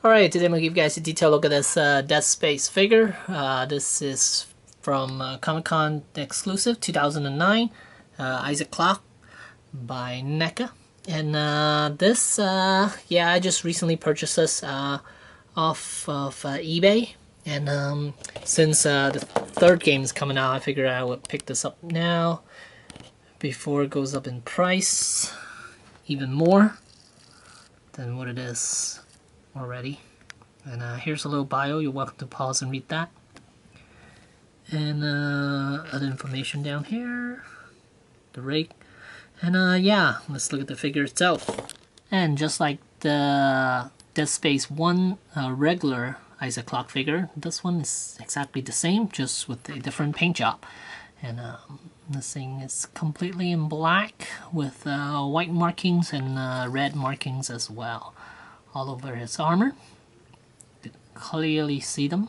Alright, today I'm going to give you guys a detailed look at this Dead Space figure. This is from Comic-Con exclusive 2009, Isaac Clarke by NECA. And yeah, I just recently purchased this off of eBay. And since the third game is coming out, I figured I would pick this up now before it goes up in price even more than what it is already. And here's a little bio. You're welcome to pause and read that. And other information down here, the rake. And yeah, let's look at the figure itself. And just like the Dead Space 1 regular Isaac Clarke figure, this one is exactly the same, just with a different paint job. And this thing is completely in black with white markings and red markings as well, all over his armor. You can clearly see them.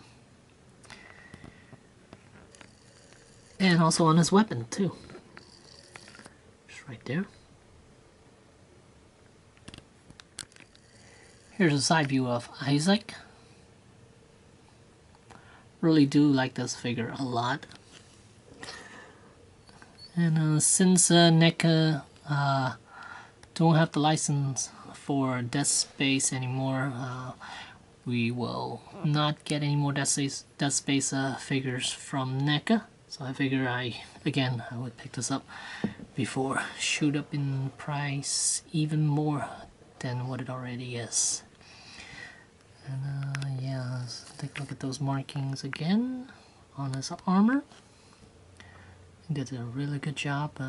And also on his weapon too. Just right there. Here's a side view of Isaac. Really do like this figure a lot. And since NECA don't have the license for Dead Space anymore, we will not get any more Dead Space figures from NECA. So I figure I would pick this up before shoot up in price even more than what it already is. And yeah, let's take a look at those markings again on his armor. He did a really good job.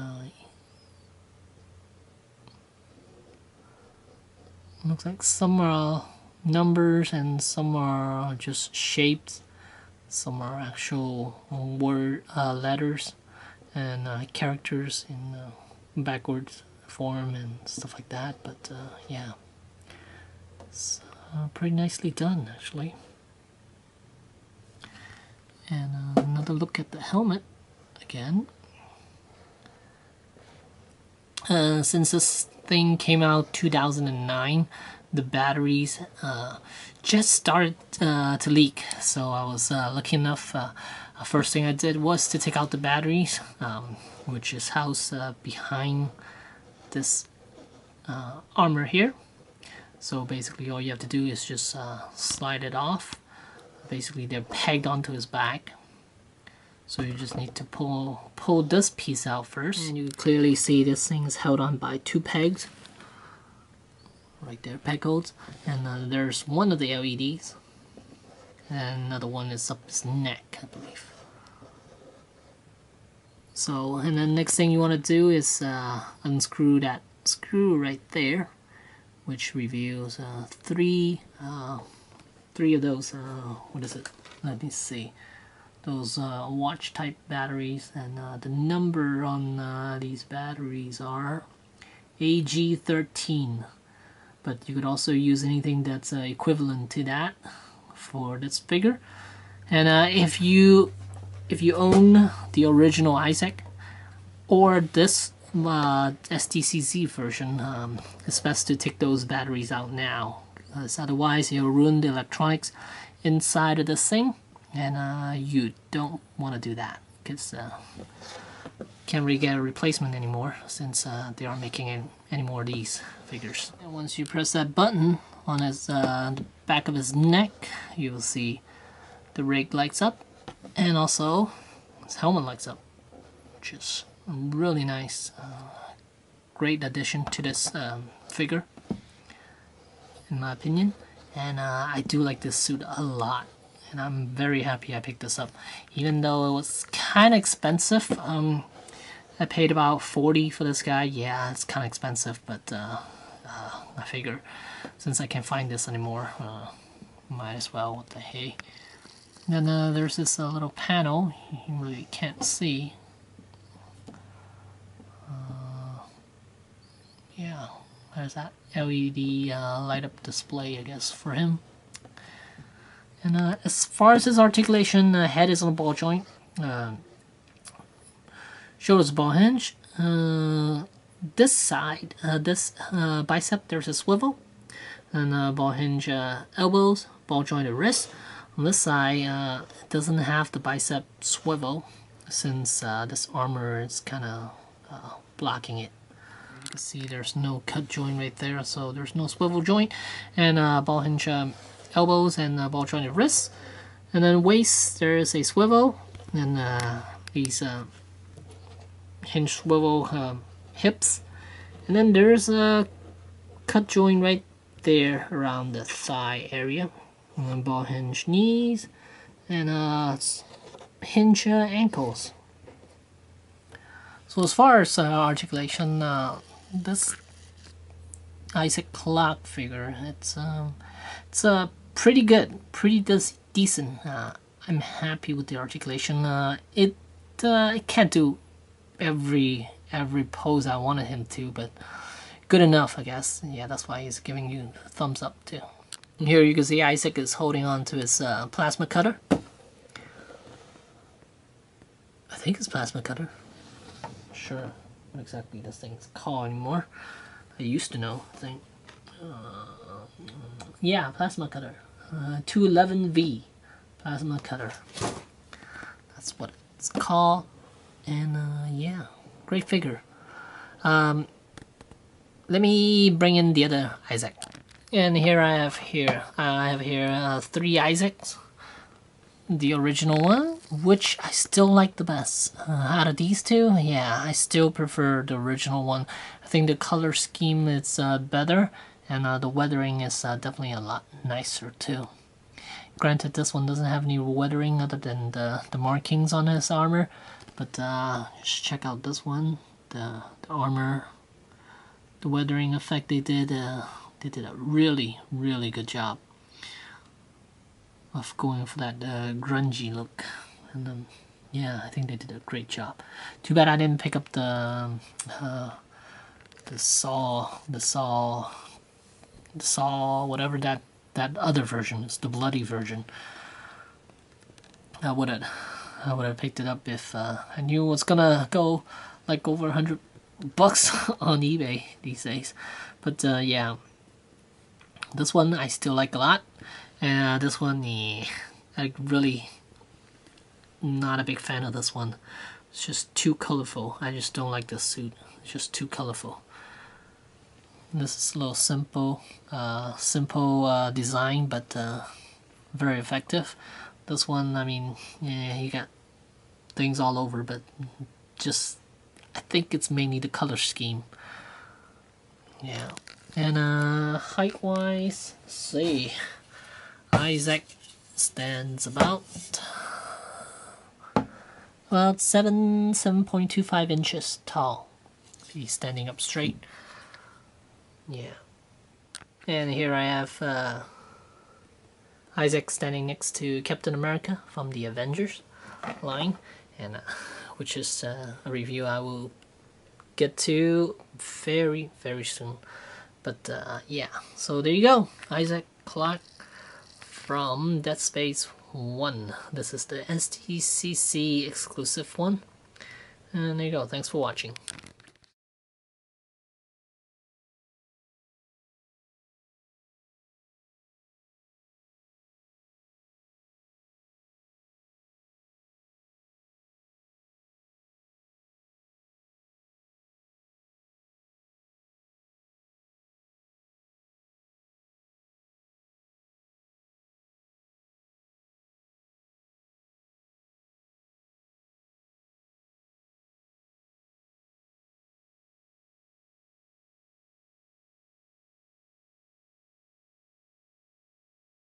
Looks like some are numbers and some are just shapes. Some are actual word letters and characters in backwards form and stuff like that. But yeah, it's pretty nicely done actually. And another look at the helmet again. Since this thing came out 2009, the batteries just started to leak. So I was lucky enough, first thing I did was to take out the batteries, which is housed behind this armor here. So basically all you have to do is just slide it off. Basically they're pegged onto his back. So you just need to pull this piece out first. And you can clearly see this thing is held on by two pegs. Right there, peg holds. And there's one of the LEDs. And another one is up his neck, I believe. So, and then next thing you want to do is unscrew that screw right there, which reveals three of those, what is it? Let me see. Those watch type batteries, and the number on these batteries are AG13. But you could also use anything that's equivalent to that for this figure. And if you own the original Isaac or this SDCC version, it's best to take those batteries out now, because otherwise you'll ruin the electronics inside of this thing, and you don't want to do that, because can't really get a replacement anymore since they aren't making any more of these figures. And once you press that button on his the back of his neck, you will see the rig lights up, and also his helmet lights up, which is really nice. Great addition to this figure, in my opinion. And I do like this suit a lot, and I'm very happy I picked this up, even though it was kind of expensive. I paid about $40 for this guy. Yeah, it's kind of expensive, but I figure since I can't find this anymore, might as well. What the hey. Then there's this little panel you really can't see. Yeah, there's that LED light up display, I guess, for him. And as far as his articulation, head is on the ball joint. Shoulders ball hinge. This side, this bicep, there's a swivel. and ball hinge elbows, ball jointed wrist. On this side, it doesn't have the bicep swivel since this armor is kind of blocking it. You can see there's no cut joint right there, so there's no swivel joint. And ball hinge elbows and ball jointed wrists. And then waist, there is a swivel, and these hinge swivel hips. And then there's a cut joint right there around the thigh area. And ball hinge knees, and hinge ankles. So as far as articulation, this Isaac Clarke figure, it's pretty good, pretty decent. I'm happy with the articulation. It can't do every pose I wanted him to, but good enough, I guess. Yeah, that's why he's giving you a thumbs up too. And here you can see Isaac is holding on to his plasma cutter. I think it's plasma cutter. Sure, what exactly this thing's called anymore. I used to know, I think. Yeah, plasma cutter. 211V plasma cutter. That's what it's called. And yeah, great figure. Let me bring in the other Isaac. And here I have three Isaacs. The original one, which I still like the best. Out of these two, yeah, I still prefer the original one. I think the color scheme is better, and the weathering is definitely a lot nicer too. Granted, this one doesn't have any weathering other than the markings on his armor, but just check out this one. The armor, the weathering effect they did a really good job of going for that grungy look. And yeah, I think they did a great job. Too bad I didn't pick up the saw, whatever that other version is, the bloody version. I would have picked it up if I knew it was gonna go like over $100 on eBay these days. But yeah, this one I still like a lot, and this one, I really not a big fan of this one. It's just too colorful. I just don't like this suit. It's just too colorful. This is a little simple design, but very effective. This one, I mean, yeah, you got things all over, but just I think it's mainly the color scheme. Yeah. And height-wise, let's see, Isaac stands about 7.25 inches tall. He's standing up straight. Yeah. And here I have Isaac standing next to Captain America from the Avengers line, and which is a review I will get to very soon. But yeah, so there you go, Isaac Clarke from Dead Space 1. This is the SDCC exclusive one. And there you go, thanks for watching.